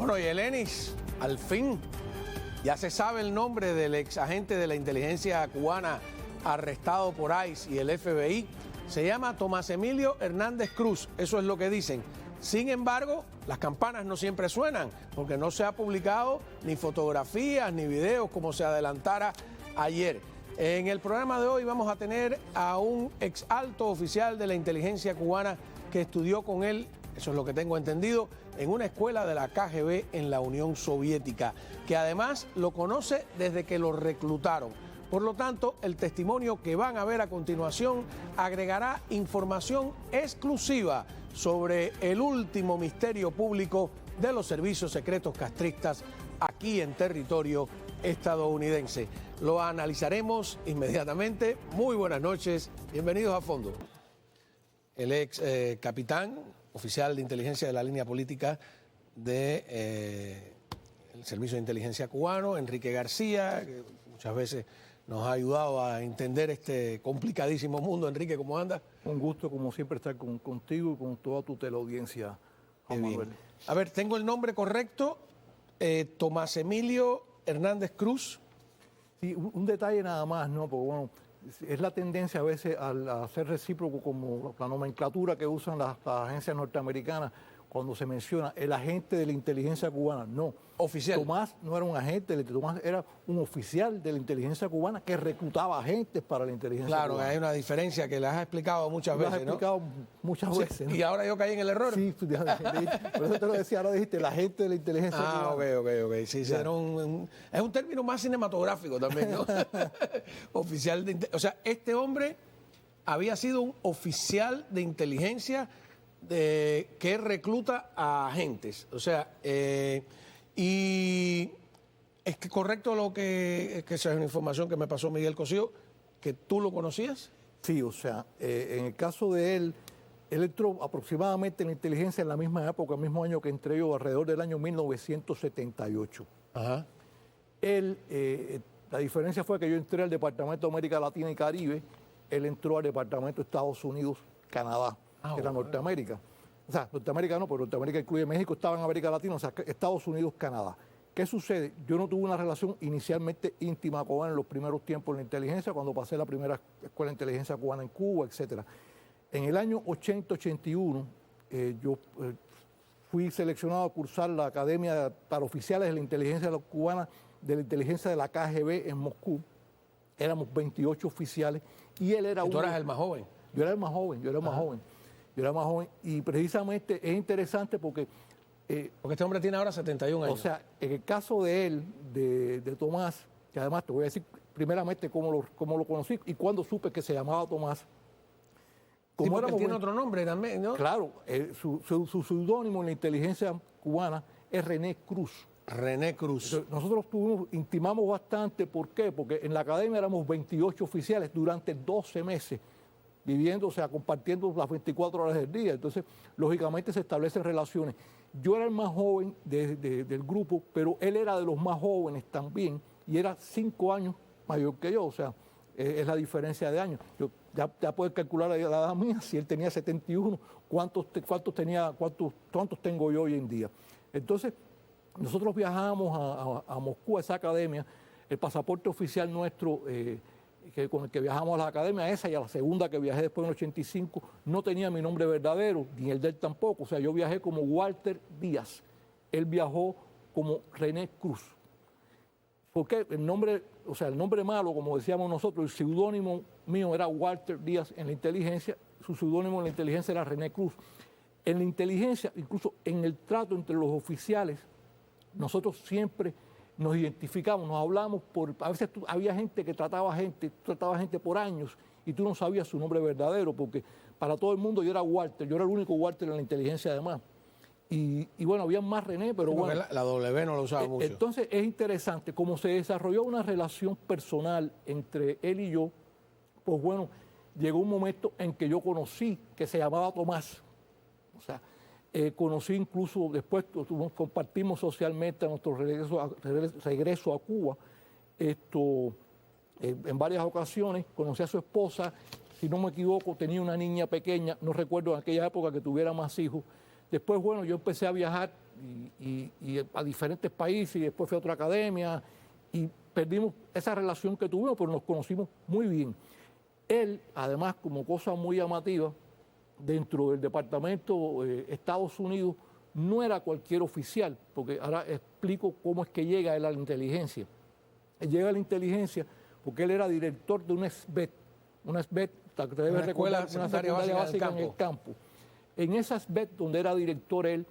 Bueno, y Elenis, al fin, ya se sabe el nombre del ex agente de la inteligencia cubana arrestado por ICE y el FBI. Se llama Tomás Emilio Hernández Cruz, eso es lo que dicen. Sin embargo, las campanas no siempre suenan, porque no se ha publicado ni fotografías ni videos como se adelantara ayer. En el programa de hoy vamos a tener a un ex alto oficial de la inteligencia cubana que estudió con él, eso es lo que tengo entendido, en una escuela de la KGB en la Unión Soviética, que además lo conoce desde que lo reclutaron. Por lo tanto, el testimonio que van a ver a continuación agregará información exclusiva sobre el último misterio público de los servicios secretos castristas aquí en territorio estadounidense. Lo analizaremos inmediatamente. Muy buenas noches, bienvenidos a Fondo. El ex capitán, oficial de inteligencia de la línea política del Servicio de Inteligencia cubano, Enrique García, que muchas veces nos ha ayudado a entender este complicadísimo mundo. Enrique, ¿cómo andas? Un gusto, como siempre, estar contigo y con toda tu teleaudiencia. A ver, tengo el nombre correcto, Tomás Emilio Hernández Cruz. Sí, un detalle nada más, ¿no? Porque bueno, es la tendencia a veces a ser recíproco, como la nomenclatura que usan las agencias norteamericanas cuando se menciona el agente de la inteligencia cubana. No, oficial. Tomás no era un agente, Tomás era un oficial de la inteligencia cubana que reclutaba agentes para la inteligencia cubana. Claro, hay una diferencia que la has explicado muchas veces, ¿no? Lo has explicado muchas veces, ¿no? Y ahora yo caí en el error. Sí, por eso te lo decía, ahora dijiste el agente de la inteligencia cubana. Ok. Sí, es un término más cinematográfico también, ¿no? Oficial de... O sea, este hombre había sido un oficial de inteligencia que recluta a agentes. O sea, y es que correcto lo que esa es una información que me pasó Miguel Cosío, que tú lo conocías. Sí, o sea, en el caso de él entró aproximadamente en la inteligencia en la misma época, el mismo año que entré yo, alrededor del año 1978. Ajá. La diferencia fue que yo entré al Departamento de América Latina y Caribe, él entró al Departamento de Estados Unidos, Canadá, que era Norteamérica. O sea, Norteamérica no, pero Norteamérica incluye México, estaba en América Latina, o sea, Estados Unidos, Canadá. ¿Qué sucede? Yo no tuve una relación inicialmente íntima con él en los primeros tiempos de la inteligencia, cuando pasé la primera escuela de inteligencia cubana en Cuba, etc. En el año 80-81, yo fui seleccionado a cursar la Academia para Oficiales de la Inteligencia Cubana, de la Inteligencia de la KGB en Moscú. Éramos 28 oficiales y él era uno. ¿Tú eras el más joven? Yo era el más joven, yo era más joven y precisamente es interesante porque este hombre tiene ahora 71 años. O sea, en el caso de él, de Tomás, que además te voy a decir primeramente cómo lo conocí y cuándo supe que se llamaba Tomás. Como sí, porque tiene otro nombre también, ¿no? Claro, su seudónimo en la inteligencia cubana es René Cruz. René Cruz. Entonces, nosotros intimamos bastante, ¿por qué? Porque en la academia éramos 28 oficiales durante 12 meses, viviendo, o sea, compartiendo las 24 horas del día. Entonces, lógicamente se establecen relaciones. Yo era el más joven del grupo, pero él era de los más jóvenes también, y era 5 años mayor que yo, o sea, es la diferencia de años. Yo, ya puedes calcular la edad mía, si él tenía 71, ¿cuántos tengo yo hoy en día? Entonces, nosotros viajamos a Moscú, a esa academia. El pasaporte oficial nuestro, con el que viajamos a la academia, esa y a la segunda que viajé después en el 85, no tenía mi nombre verdadero, ni el de él tampoco. O sea, yo viajé como Walter Díaz. Él viajó como René Cruz. Porque el nombre, o sea, el nombre malo, como decíamos nosotros, el seudónimo mío era Walter Díaz en la inteligencia, su seudónimo en la inteligencia era René Cruz. En la inteligencia, incluso en el trato entre los oficiales, nosotros siempre nos identificamos, nos hablamos a veces había gente que trataba gente por años y tú no sabías su nombre verdadero, porque para todo el mundo yo era Walter, yo era el único Walter en la inteligencia además. Y bueno, había más René, pero bueno. La W no lo usaba mucho. Entonces es interesante, como se desarrolló una relación personal entre él y yo, pues bueno, llegó un momento en que yo conocí que se llamaba Tomás. O sea, conocí incluso después, compartimos socialmente a nuestro regreso a Cuba, en varias ocasiones, conocí a su esposa, si no me equivoco, tenía una niña pequeña, no recuerdo en aquella época que tuviera más hijos. Después, bueno, yo empecé a viajar y a diferentes países y después fui a otra academia y perdimos esa relación que tuvimos, pero nos conocimos muy bien. Él, además, como cosa muy llamativa, dentro del Departamento Estados Unidos, no era cualquier oficial, porque ahora explico cómo es que llega él a la inteligencia. Él llega a la inteligencia porque él era director de una SBET, una escuela secundaria básica en el campo. En esa SBET, donde era director él,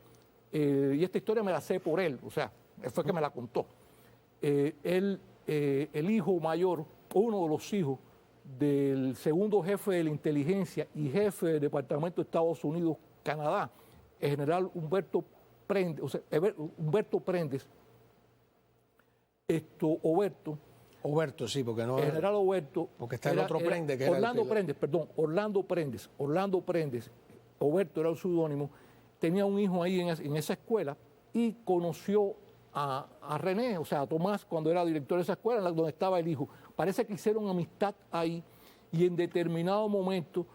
y esta historia me la sé por él, o sea, él fue que me la contó. El hijo mayor, uno de los hijos del segundo jefe de la inteligencia y jefe del Departamento de Estados Unidos, Canadá, el general Humberto Prendes, Oberto, sí, porque no el general Oberto, porque está el otro Prende, que Orlando Prendes, Oberto era el seudónimo, tenía un hijo ahí en esa escuela y conoció a René, o sea, a Tomás, cuando era director de esa escuela, donde estaba el hijo. Parece que hicieron amistad ahí y en determinado momento,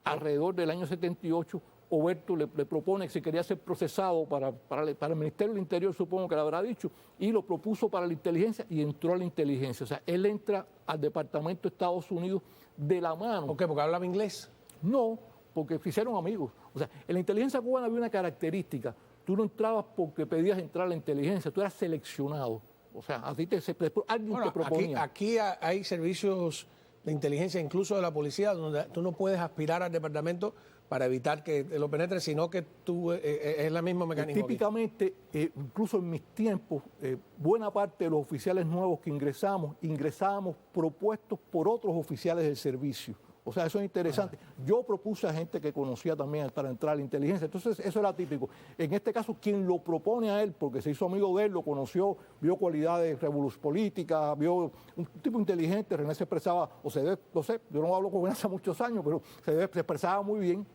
alrededor del año 78, Oberto le propone que si quería ser procesado para el Ministerio del Interior, supongo que le habrá dicho, y lo propuso para la inteligencia y entró a la inteligencia. O sea, él entra al Departamento de Estados Unidos de la mano. ¿Por qué? ¿Porque hablaba inglés? No, porque se hicieron amigos. O sea, en la inteligencia cubana había una característica. Tú no entrabas porque pedías entrar a la inteligencia, tú eras seleccionado. O sea, alguien te proponía. Aquí hay servicios de inteligencia, incluso de la policía, donde tú no puedes aspirar al departamento para evitar que lo penetre, sino que tú es la misma mecanismo. Típicamente, incluso en mis tiempos, buena parte de los oficiales nuevos que ingresábamos propuestos por otros oficiales del servicio. O sea, eso es interesante. Yo propuse a gente que conocía también para entrar a la inteligencia. Entonces, eso era típico. En este caso, quien lo propone a él, porque se hizo amigo de él, lo conoció, vio cualidades políticas, vio un tipo inteligente. René se expresaba, no sé, yo no hablo con él hace muchos años, pero se expresaba muy bien.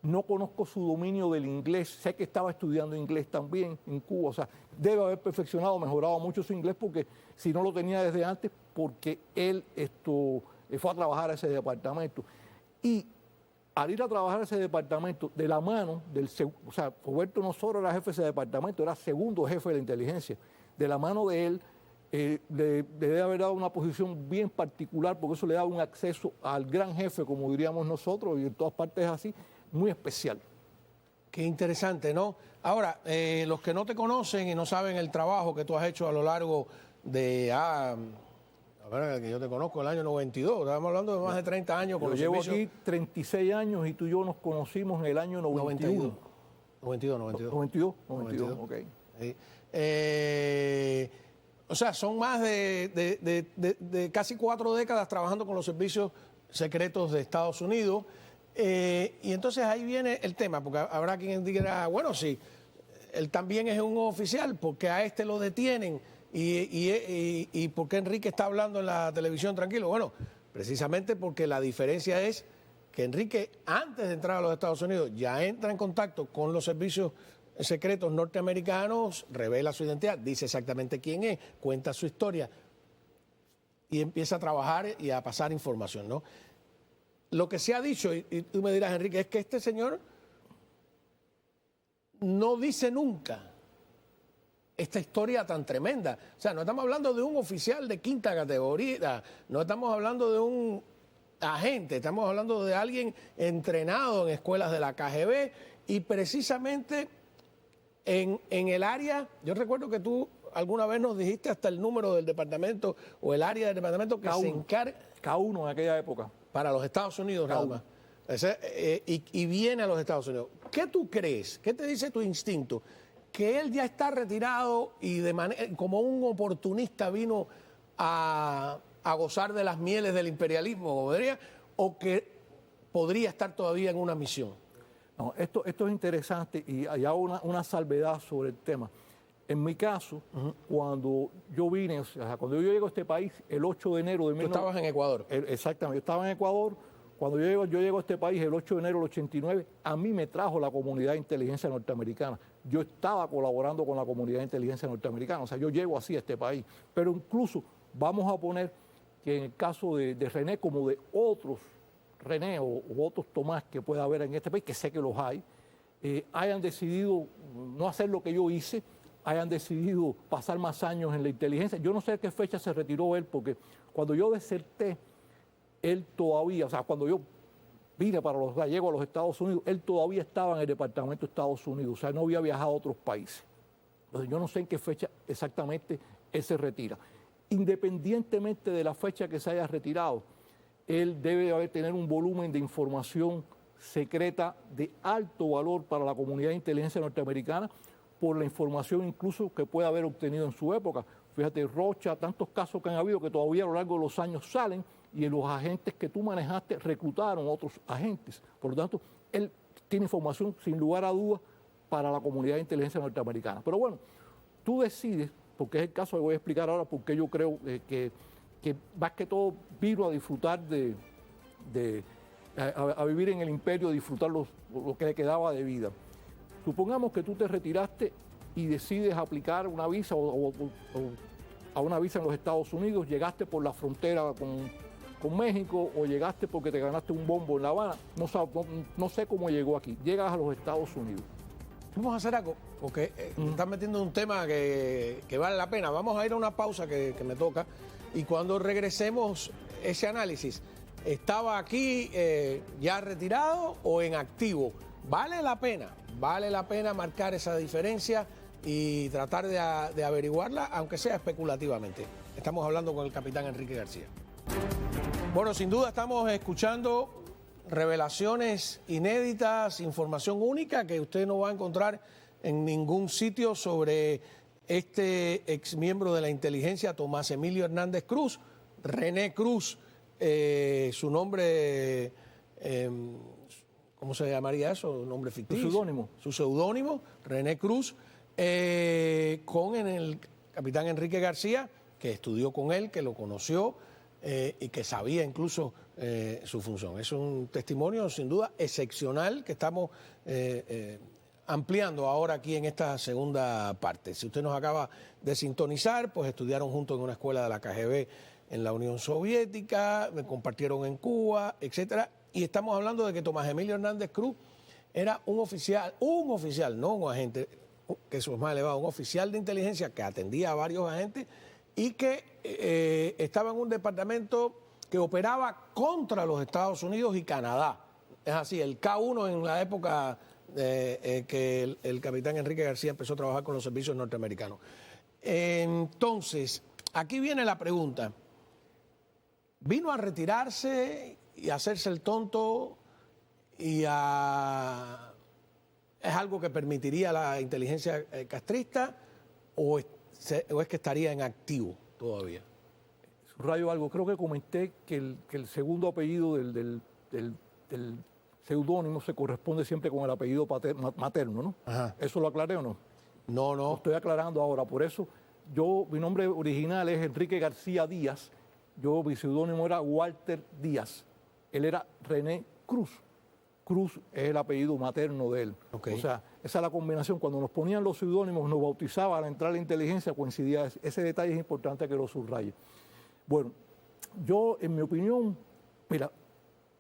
No conozco su dominio del inglés. Sé que estaba estudiando inglés también en Cuba. O sea, debe haber perfeccionado, mejorado mucho su inglés, porque si no lo tenía desde antes, porque él fue a trabajar a ese departamento. Y al ir a trabajar a ese departamento, de la mano o sea, Roberto no solo era jefe de ese departamento, era segundo jefe de la inteligencia. De la mano de él, le debe haber dado una posición bien particular, porque eso le daba un acceso al gran jefe, como diríamos nosotros, y en todas partes es así, muy especial. Qué interesante, ¿no? Ahora, los que no te conocen y no saben el trabajo que tú has hecho a lo largo de... que yo te conozco, el año 92, estamos hablando de más de 30 años con los servicios. Yo llevo aquí 36 años y tú y yo nos conocimos en el año 91. 92, ok. Sí. O sea, son más de casi 4 décadas trabajando con los servicios secretos de Estados Unidos. Y entonces ahí viene el tema, porque habrá quien diga, bueno, sí, él también es un oficial, porque a este lo detienen. ¿Y por qué Enrique está hablando en la televisión tranquilo? Bueno, precisamente porque la diferencia es que Enrique, antes de entrar a los Estados Unidos, ya entra en contacto con los servicios secretos norteamericanos, revela su identidad, dice exactamente quién es, cuenta su historia y empieza a trabajar y a pasar información, ¿no? Lo que se ha dicho, y tú me dirás, Enrique, es que este señor no dice nunca esta historia tan tremenda. O sea, no estamos hablando de un oficial de quinta categoría, no estamos hablando de un agente, estamos hablando de alguien entrenado en escuelas de la KGB y precisamente en el área, yo recuerdo que tú alguna vez nos dijiste hasta el número del departamento o el área del departamento que se encarga. K1 en aquella época. Para los Estados Unidos nada más. Y viene a los Estados Unidos. ¿Qué tú crees? ¿Qué te dice tu instinto? ¿Que él ya está retirado y como un oportunista vino a gozar de las mieles del imperialismo, o que podría estar todavía en una misión? No, esto es interesante y hay una salvedad sobre el tema. En mi caso, cuando yo vine, o sea, cuando yo llego a este país, el 8 de enero de... ¿Tú estabas en Ecuador? Exactamente, yo estaba en Ecuador. Cuando yo llego a este país el 8 de enero del 89, a mí me trajo la comunidad de inteligencia norteamericana. Yo estaba colaborando con la comunidad de inteligencia norteamericana, o sea, yo llego así a este país. Pero incluso vamos a poner que en el caso de René, como de otros René o otros Tomás que pueda haber en este país, que sé que los hay, hayan decidido no hacer lo que yo hice, hayan decidido pasar más años en la inteligencia. Yo no sé a qué fecha se retiró él, porque cuando yo deserté, él todavía, o sea, cuando yo vine para los gallegos a los Estados Unidos, él todavía estaba en el Departamento de Estados Unidos, o sea, no había viajado a otros países. Entonces, yo no sé en qué fecha exactamente él se retira. Independientemente de la fecha que se haya retirado, él debe tener un volumen de información secreta de alto valor para la comunidad de inteligencia norteamericana por la información incluso que puede haber obtenido en su época. Fíjate, Rocha, tantos casos que han habido que todavía a lo largo de los años salen y los agentes que tú manejaste reclutaron otros agentes. Por lo tanto, él tiene información sin lugar a dudas para la comunidad de inteligencia norteamericana. Pero bueno, tú decides, porque es el caso que voy a explicar ahora, porque yo creo que más que todo vino a disfrutar a vivir en el imperio, disfrutar lo que le quedaba de vida. Supongamos que tú te retiraste y decides aplicar una visa o a una visa en los Estados Unidos, llegaste por la frontera con México o llegaste porque te ganaste un bombo en La Habana, no sé cómo llegó aquí, llegas a los Estados Unidos. Vamos a hacer algo, porque me estás metiendo en un tema que vale la pena. Vamos a ir a una pausa que me toca y cuando regresemos ese análisis, ¿estaba aquí ya retirado o en activo? Vale la pena marcar esa diferencia y tratar de averiguarla, aunque sea especulativamente. Estamos hablando con el capitán Enrique García. Bueno, sin duda estamos escuchando revelaciones inéditas, información única que usted no va a encontrar en ningún sitio sobre este exmiembro de la inteligencia, Tomás Emilio Hernández Cruz, René Cruz, su nombre, ¿cómo se llamaría eso? ¿Un nombre ficticio? Su seudónimo. Su seudónimo, René Cruz, con el capitán Enrique García, que estudió con él, que lo conoció y que sabía incluso su función. Es un testimonio sin duda excepcional que estamos ampliando ahora aquí en esta segunda parte. Si usted nos acaba de sintonizar, pues estudiaron juntos en una escuela de la KGB en la Unión Soviética, compartieron en Cuba, etcétera. Y estamos hablando de que Tomás Emilio Hernández Cruz era un oficial, no un agente, que eso es más elevado, un oficial de inteligencia que atendía a varios agentes y que estaba en un departamento que operaba contra los Estados Unidos y Canadá. Es así, el K1 en la época que el capitán Enrique García empezó a trabajar con los servicios norteamericanos. Entonces, aquí viene la pregunta. ¿Vino a retirarse y a hacerse el tonto y ¿es algo que permitiría la inteligencia castrista o es que estaría en activo todavía? Subrayo algo, creo que comenté que el segundo apellido del seudónimo se corresponde siempre con el apellido materno, ¿no? Ajá. ¿Eso lo aclaré o no? No. Lo estoy aclarando ahora, por eso mi nombre original es Enrique García Díaz, mi seudónimo era Walter Díaz, él era René Cruz. Cruz es el apellido materno de él. Okay. O sea, esa es la combinación. Cuando nos ponían los seudónimos, nos bautizaban al entrar a la inteligencia, coincidía. Ese detalle es importante que lo subraye. Bueno, yo, en mi opinión, mira,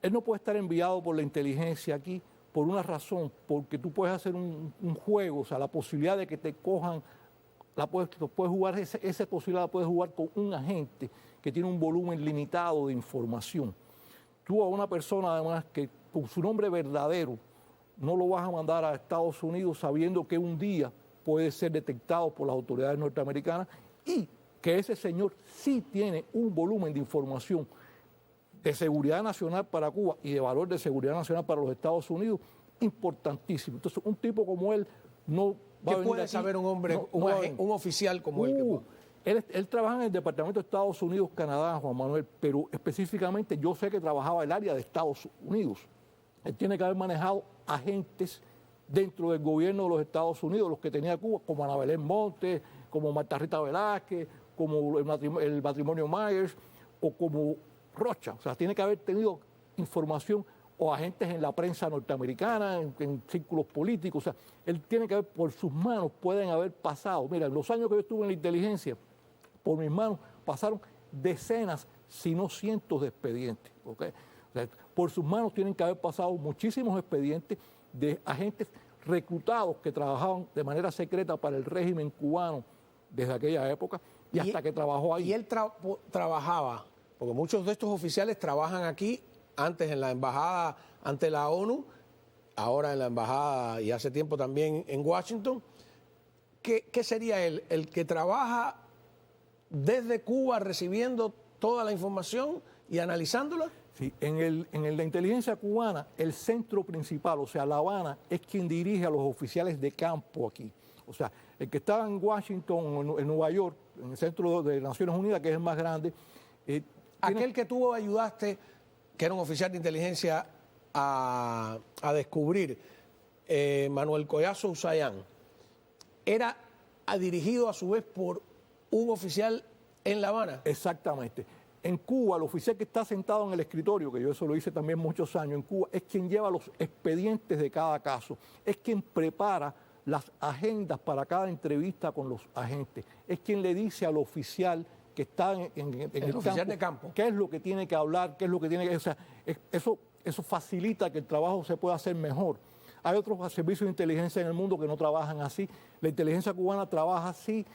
él no puede estar enviado por la inteligencia aquí por una razón, porque tú puedes hacer un juego, o sea, la posibilidad de que te cojan, puedes jugar, esa posibilidad la puedes jugar con un agente que tiene un volumen limitado de información. Tú a una persona, además, que con su nombre verdadero no lo vas a mandar a Estados Unidos sabiendo que un día puede ser detectado por las autoridades norteamericanas y que ese señor sí tiene un volumen de información de seguridad nacional para Cuba y de valor de seguridad nacional para los Estados Unidos importantísimo. Entonces, un tipo como él no va a venir puede aquí, saber un hombre, un oficial como él? Él trabaja en el Departamento de Estados Unidos, Canadá, Juan Manuel, pero específicamente yo sé que trabajaba el área de Estados Unidos. Él tiene que haber manejado agentes dentro del gobierno de los Estados Unidos, los que tenía Cuba, como Ana Belén Montes, como Marta Rita Velázquez, como el matrimonio Myers o como Rocha. O sea, tiene que haber tenido información o agentes en la prensa norteamericana, en círculos políticos. O sea, él tiene que haber, por sus manos pueden haber pasado. Mira, en los años que yo estuve en la inteligencia, por mis manos pasaron decenas, si no cientos de expedientes. ¿Okay? O sea, por sus manos tienen que haber pasado muchísimos expedientes de agentes reclutados que trabajaban de manera secreta para el régimen cubano desde aquella época y hasta que trabajó ahí. Y él trabajaba, porque muchos de estos oficiales trabajan aquí, antes en la embajada ante la ONU, ahora en la embajada y hace tiempo también en Washington. ¿Qué sería él? ¿El que trabaja desde Cuba recibiendo toda la información y analizándola? Sí, en la inteligencia cubana, el centro principal, o sea, La Habana, es quien dirige a los oficiales de campo aquí. O sea, el que estaba en Washington, en Nueva York, en el centro de Naciones Unidas, que es el más grande. Aquel que tú ayudaste, que era un oficial de inteligencia, a descubrir, Manuel Collazo Usayán, era dirigido a su vez por un oficial en La Habana. Exactamente. En Cuba, el oficial que está sentado en el escritorio, que yo eso lo hice también muchos años en Cuba, es quien lleva los expedientes de cada caso, es quien prepara las agendas para cada entrevista con los agentes, es quien le dice al oficial que está en el oficial de campo qué es lo que tiene que hablar, qué es lo que tiene que... O sea, eso facilita que el trabajo se pueda hacer mejor. Hay otros servicios de inteligencia en el mundo que no trabajan así. La inteligencia cubana trabaja así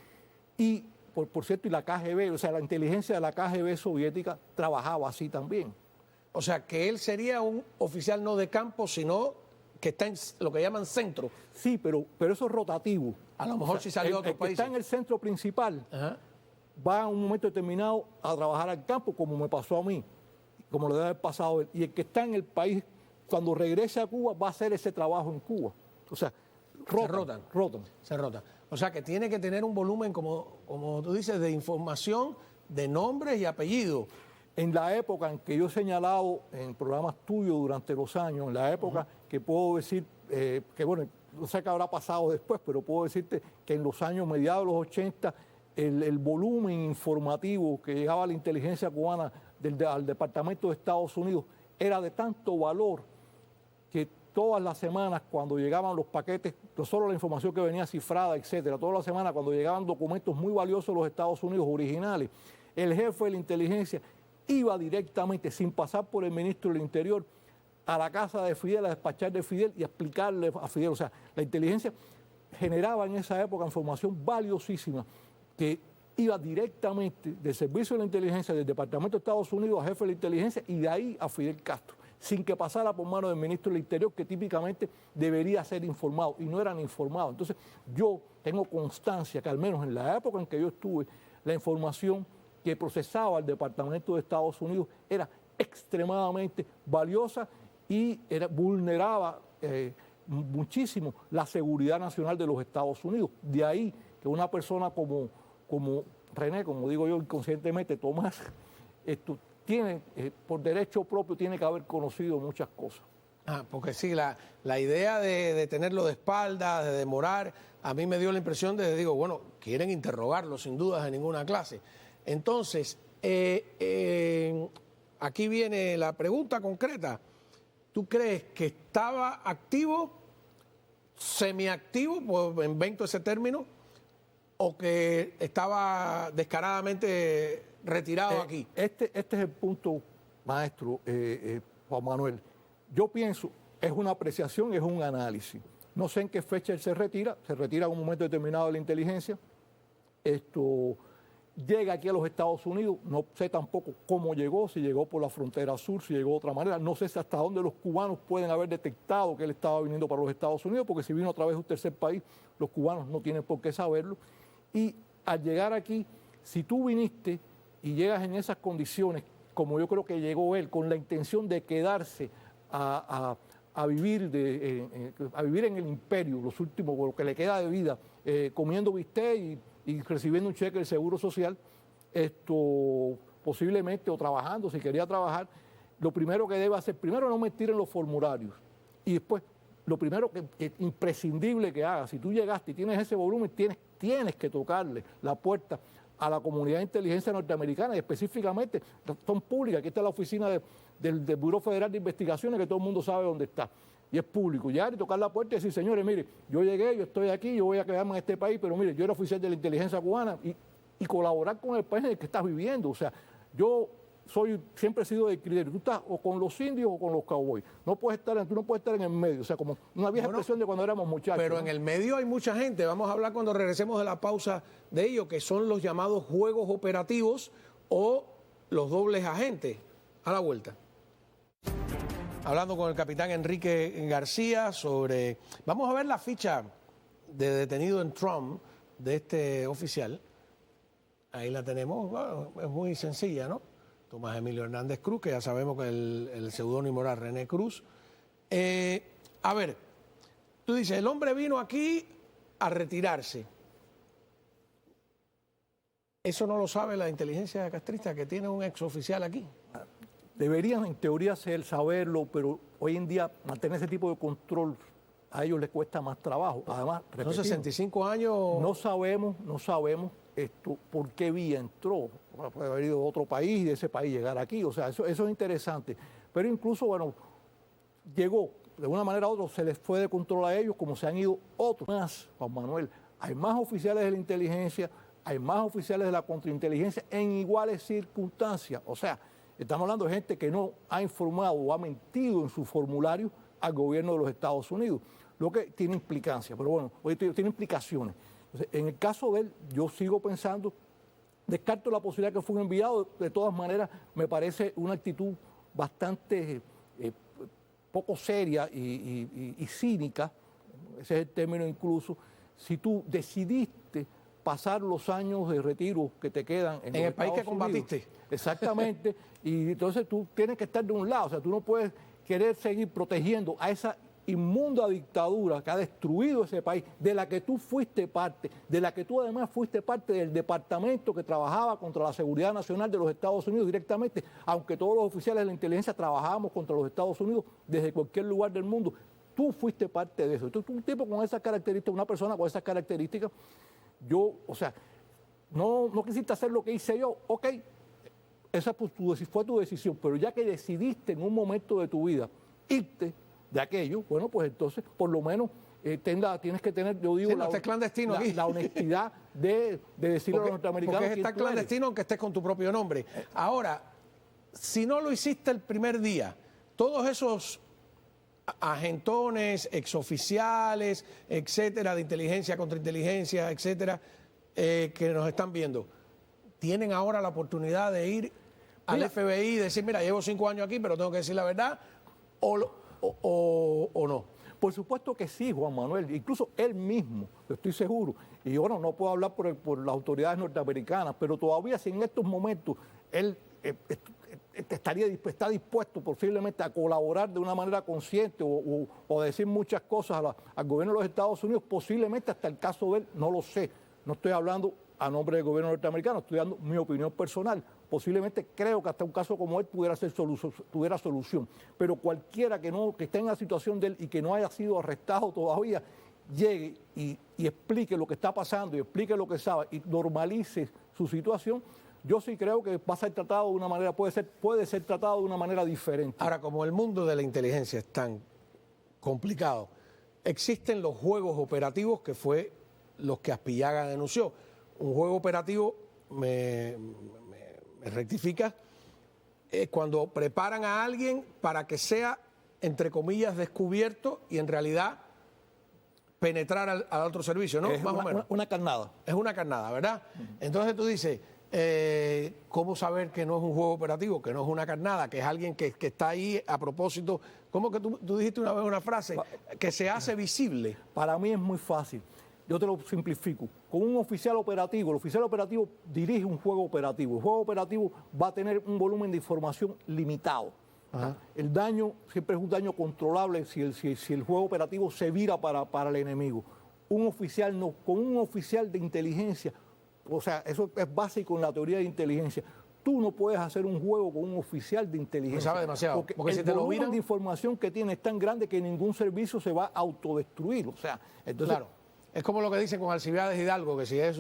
y, por cierto, y la KGB, o sea, la inteligencia de la KGB soviética trabajaba así también. O sea, que él sería un oficial no de campo, sino que está en lo que llaman centro. Sí, pero eso es rotativo. A lo mejor si salió a otro país. Está en el centro principal, va a un momento determinado a trabajar al campo, como me pasó a mí, como le debe haber pasado a él. Y el que está en el país, cuando regrese a Cuba, va a hacer ese trabajo en Cuba. O sea, rotan. Se rotan. O sea, que tiene que tener un volumen, como tú dices, de información, de nombres y apellidos. En la época en que yo he señalado en programas tuyos durante los años, en la época que puedo decir, que bueno, no sé qué habrá pasado después, pero puedo decirte que en los años mediados de los 80, el volumen informativo que llegaba a la inteligencia cubana al Departamento de Estados Unidos era de tanto valor que todas las semanas cuando llegaban los paquetes, no solo la información que venía cifrada, etcétera, todas las semanas cuando llegaban documentos muy valiosos de los Estados Unidos originales, el jefe de la inteligencia iba directamente, sin pasar por el ministro del Interior, a la casa de Fidel, a despachar de Fidel y a explicarle a Fidel. O sea, la inteligencia generaba en esa época información valiosísima que iba directamente del Servicio de la Inteligencia del Departamento de Estados Unidos a jefe de la inteligencia y de ahí a Fidel Castro, sin que pasara por manos del ministro del Interior, que típicamente debería ser informado, y no eran informados. Entonces, yo tengo constancia que al menos en la época en que yo estuve, la información que procesaba el Departamento de Estados Unidos era extremadamente valiosa y vulneraba muchísimo la seguridad nacional de los Estados Unidos. De ahí que una persona como René, como digo yo inconscientemente, Tomás, tiene, por derecho propio, tiene que haber conocido muchas cosas. Porque sí, la idea de tenerlo de espaldas, de demorar, a mí me dio la impresión de, digo, bueno, quieren interrogarlo sin dudas en ninguna clase. Entonces, aquí viene la pregunta concreta. ¿Tú crees que estaba activo, semiactivo, pues invento ese término, o que estaba descaradamente retirado aquí? Este es el punto, maestro Juan Manuel. Yo pienso, es una apreciación, es un análisis. No sé en qué fecha él se retira en un momento determinado de la inteligencia. Llega aquí a los Estados Unidos, no sé tampoco cómo llegó, si llegó por la frontera sur, si llegó de otra manera, no sé si hasta dónde los cubanos pueden haber detectado que él estaba viniendo para los Estados Unidos, porque si vino a través de un tercer país, los cubanos no tienen por qué saberlo. Y al llegar aquí, si tú viniste y llegas en esas condiciones, como yo creo que llegó él, con la intención de quedarse a vivir en el imperio, los últimos, lo que le queda de vida, comiendo bistec y recibiendo un cheque del Seguro Social, posiblemente, o trabajando, si quería trabajar, lo primero que debe hacer, primero no mentir en los formularios, y después, lo primero que es imprescindible que haga, si tú llegaste y tienes ese volumen, tienes que tocarle la puerta a la comunidad de inteligencia norteamericana, y específicamente, son públicas, aquí está la oficina del Buró Federal de Investigaciones, que todo el mundo sabe dónde está, y es público. Llegar y tocar la puerta y decir, señores, mire, yo llegué, yo estoy aquí, yo voy a quedarme en este país, pero mire, yo era oficial de la inteligencia cubana, y colaborar con el país en el que estás viviendo. O sea, yo siempre he sido de criterio. Tú estás o con los indios o con los cowboys. Tú no puedes estar en el medio. O sea, como una vieja expresión de cuando éramos muchachos. Pero ¿no? en el medio hay mucha gente. Vamos a hablar cuando regresemos de la pausa de ello, que son los llamados juegos operativos o los dobles agentes. A la vuelta. Hablando con el capitán Enrique García sobre... Vamos a ver la ficha de detenido en Trump de este oficial. Ahí la tenemos. Bueno, es muy sencilla, ¿no? Tomás Emilio Hernández Cruz, que ya sabemos que el seudónimo era René Cruz. A ver, tú dices, el hombre vino aquí a retirarse. ¿Eso no lo sabe la inteligencia castrista, que tiene un exoficial aquí? Deberían, en teoría, saberlo, pero hoy en día mantener ese tipo de control a ellos les cuesta más trabajo. Además, ¿No 65 años? No sabemos por qué vía entró. Puede haber ido a otro país y de ese país llegar aquí. O sea, eso es interesante. Pero incluso, bueno, llegó, de una manera u otra, se les fue de control a ellos, como se han ido otros más, Juan Manuel. Hay más oficiales de la inteligencia, hay más oficiales de la contrainteligencia en iguales circunstancias. O sea, estamos hablando de gente que no ha informado o ha mentido en su formulario al gobierno de los Estados Unidos, lo que tiene implicancias, pero bueno, tiene implicaciones. Entonces, en el caso de él, yo sigo pensando, descarto la posibilidad que fue un enviado, de todas maneras, me parece una actitud bastante poco seria y cínica, ese es el término incluso, si tú decidiste pasar los años de retiro que te quedan en el país que combatiste. Unidos. Exactamente, y entonces tú tienes que estar de un lado, o sea, tú no puedes querer seguir protegiendo a esa inmunda dictadura que ha destruido ese país, de la que tú fuiste parte, de la que tú además fuiste parte del departamento que trabajaba contra la seguridad nacional de los Estados Unidos directamente, aunque todos los oficiales de la inteligencia trabajábamos contra los Estados Unidos desde cualquier lugar del mundo. Tú fuiste parte de eso. Entonces, un tipo con esas características, una persona con esas características, no quisiste hacer lo que hice yo, ok, esa fue tu decisión, pero ya que decidiste en un momento de tu vida irte de aquello, bueno, pues entonces por lo menos tienes que tener, yo digo, clandestino aquí. La honestidad de decirle a los norteamericanos. Porque está clandestino aunque estés con tu propio nombre. Ahora, si no lo hiciste el primer día, todos esos agentones, exoficiales, etcétera, de inteligencia, contrainteligencia, etcétera, que nos están viendo, tienen ahora la oportunidad de ir al FBI y decir, mira, llevo 5 años aquí, pero tengo que decir la verdad, o no. Por supuesto que sí, Juan Manuel, incluso él mismo, estoy seguro, y bueno, no puedo hablar por las autoridades norteamericanas, pero todavía si en estos momentos él está dispuesto posiblemente a colaborar de una manera consciente o a decir muchas cosas al gobierno de los Estados Unidos, posiblemente hasta el caso de él, no lo sé, no estoy hablando a nombre del gobierno norteamericano, estoy dando mi opinión personal. Posiblemente creo que hasta un caso como él tuviera solución. Pero cualquiera que esté en la situación de él y que no haya sido arrestado todavía, llegue y explique lo que está pasando y explique lo que sabe y normalice su situación, yo sí creo que va a ser tratado de una manera, puede ser tratado de una manera diferente. Ahora, como el mundo de la inteligencia es tan complicado, existen los juegos operativos que fue los que Aspillaga denunció. Un juego operativo, me rectifica, es cuando preparan a alguien para que sea, entre comillas, descubierto y en realidad penetrar al otro servicio, ¿no? Es más o menos. Una carnada. Es una carnada, ¿verdad? Entonces tú dices, ¿cómo saber que no es un juego operativo, que no es una carnada, que es alguien que está ahí a propósito? ¿Cómo que tú dijiste una vez una frase? Que se hace visible. Para mí es muy fácil. Yo te lo simplifico. Con un oficial operativo, el oficial operativo dirige un juego operativo. El juego operativo va a tener un volumen de información limitado. El daño siempre es un daño controlable si el juego operativo se vira para el enemigo. Un oficial no, con un oficial de inteligencia, o sea, eso es básico en la teoría de inteligencia. Tú no puedes hacer un juego con un oficial de inteligencia. No sabe demasiado. Porque si te lo volumen de información que tiene es tan grande que ningún servicio se va a autodestruir. O sea, entonces... Claro. Es como lo que dicen con Alcibiades Hidalgo, que si es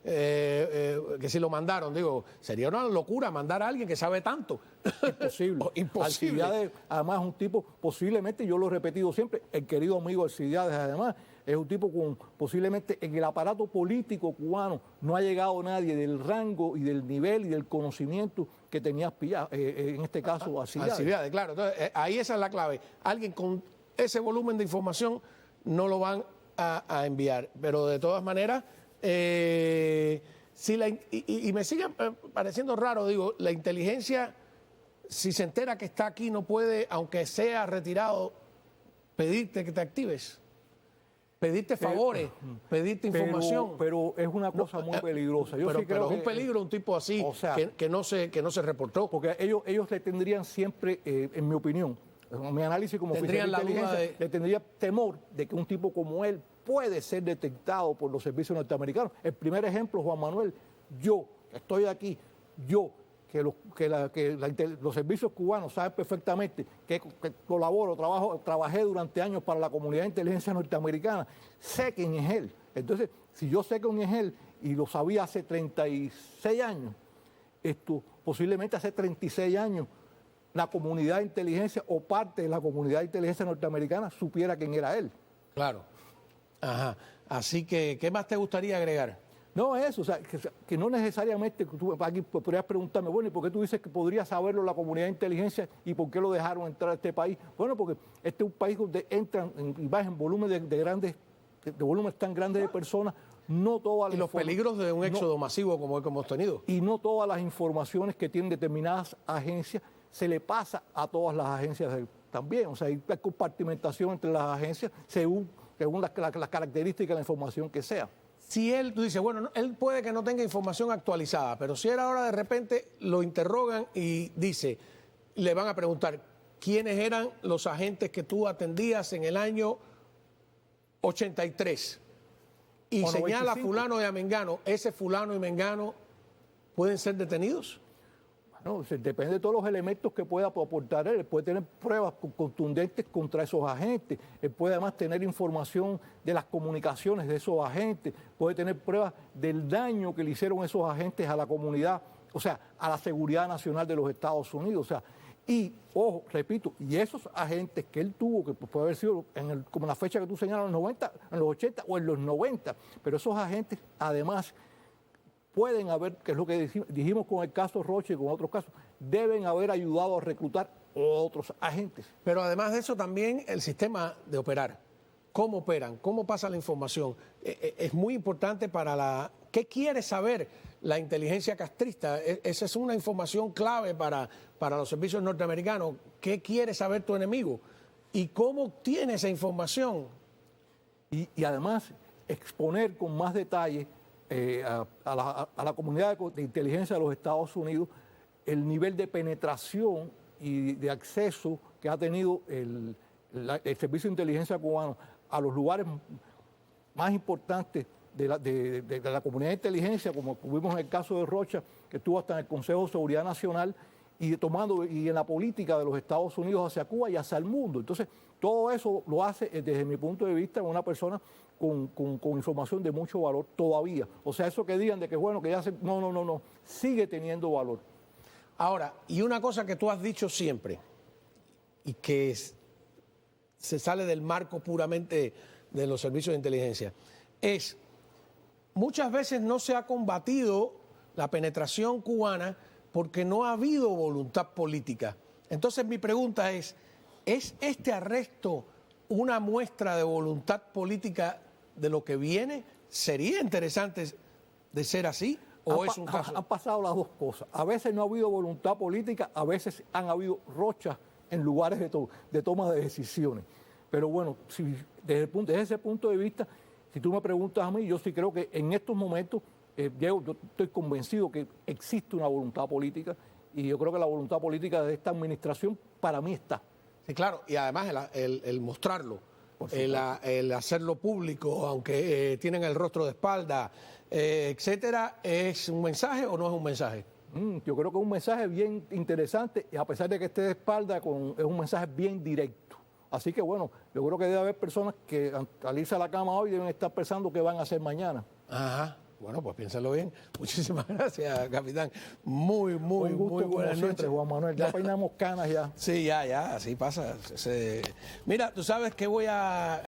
que si lo mandaron, digo, sería una locura mandar a alguien que sabe tanto. Imposible. Imposible. Alcibiades, además, un tipo, posiblemente, yo lo he repetido siempre, el querido amigo Alcibiades, además, es un tipo con posiblemente en el aparato político cubano no ha llegado nadie del rango y del nivel y del conocimiento que tenía en este caso Alcibiades, claro. Entonces, ahí esa es la clave. Alguien con ese volumen de información no lo van a enviar. Pero de todas maneras, y me sigue pareciendo raro, digo, la inteligencia, si se entera que está aquí, no puede, aunque sea retirado, pedirte que te actives, pedirte favores, pedirte información. Pero es una cosa muy peligrosa. Yo sí creo pero es un peligro un tipo así, o sea, que no se reportó. Porque ellos le tendrían siempre, en mi opinión, en mi análisis como oficial de inteligencia, le tendría temor de que un tipo como él puede ser detectado por los servicios norteamericanos. El primer ejemplo, Juan Manuel, yo estoy aquí, los servicios cubanos saben perfectamente que trabajé durante años para la comunidad de inteligencia norteamericana, sé quién es él. Entonces, si yo sé quién es él y lo sabía hace 36 años, posiblemente hace 36 años, la comunidad de inteligencia o parte de la comunidad de inteligencia norteamericana supiera quién era él. Claro. Ajá. Así que, ¿qué más te gustaría agregar? No, eso, o sea, que no necesariamente, tú aquí podrías preguntarme, bueno, ¿y por qué tú dices que podría saberlo la comunidad de inteligencia y por qué lo dejaron entrar a este país? Bueno, porque este es un país donde entran y bajan volúmenes de volúmenes tan grandes de personas, no todas las... Y los peligros de un éxodo masivo como el que hemos tenido. Y no todas las informaciones que tienen determinadas agencias se le pasa a todas las agencias también. O sea, hay compartimentación entre las agencias según las características de la información que sea. Si tú dices, bueno, él puede que no tenga información actualizada, pero si era ahora de repente lo interrogan y dice, le van a preguntar, ¿quiénes eran los agentes que tú atendías en el año 83? Y señala 95. Fulano y a Mengano, ¿ese fulano y Mengano pueden ser detenidos? No, depende de todos los elementos que pueda aportar él. Él puede tener pruebas contundentes contra esos agentes. Él puede además tener información de las comunicaciones de esos agentes. Puede tener pruebas del daño que le hicieron esos agentes a la comunidad, o sea, a la seguridad nacional de los Estados Unidos. O sea, y, ojo, repito, y esos agentes que él tuvo, que puede haber sido como la fecha que tú señalas, en los 90, en los 80 o en los 90, pero esos agentes, además, pueden haber, que es lo que dijimos con el caso Rocha y con otros casos, deben haber ayudado a reclutar otros agentes. Pero además de eso también el sistema de operar. ¿Cómo operan? ¿Cómo pasa la información? Es muy importante para ¿qué quiere saber la inteligencia castrista? Esa es una información clave para los servicios norteamericanos. ¿Qué quiere saber tu enemigo? ¿Y cómo obtiene esa información? Y además exponer con más detalle a la comunidad de inteligencia de los Estados Unidos el nivel de penetración y de acceso que ha tenido el Servicio de Inteligencia cubano a los lugares más importantes de la comunidad de inteligencia, como vimos en el caso de Rocha, que estuvo hasta en el Consejo de Seguridad Nacional, y en la política de los Estados Unidos hacia Cuba y hacia el mundo. Entonces, todo eso lo hace, desde mi punto de vista, una persona con información de mucho valor todavía. O sea, eso que digan de que bueno, que ya se... No, sigue teniendo valor. Ahora, y una cosa que tú has dicho siempre, y que se sale del marco puramente de los servicios de inteligencia, es, muchas veces no se ha combatido la penetración cubana porque no ha habido voluntad política. Entonces mi pregunta ¿es este arresto una muestra de voluntad política de lo que viene? ¿Sería interesante de ser así o es un caso? Han pasado las dos cosas. A veces no ha habido voluntad política, a veces han habido rochas en lugares de toma de decisiones. Pero bueno, desde ese punto de vista, si tú me preguntas a mí, yo sí creo que en estos momentos, Diego, yo estoy convencido que existe una voluntad política y yo creo que la voluntad política de esta administración para mí está. Sí, claro, y además el mostrarlo, el hacerlo público, aunque tienen el rostro de espalda, etcétera, ¿es un mensaje o no es un mensaje? Yo creo que es un mensaje bien interesante y a pesar de que esté de espalda, es un mensaje bien directo. Así que bueno, yo creo que debe haber personas que al irse a la cama hoy deben estar pensando qué van a hacer mañana. Ajá. Bueno, pues piénsalo bien. Muchísimas gracias, capitán. Muy buenas noches. Juan Manuel. Ya peinamos canas ya. Sí, ya, así pasa. Mira, tú sabes que voy a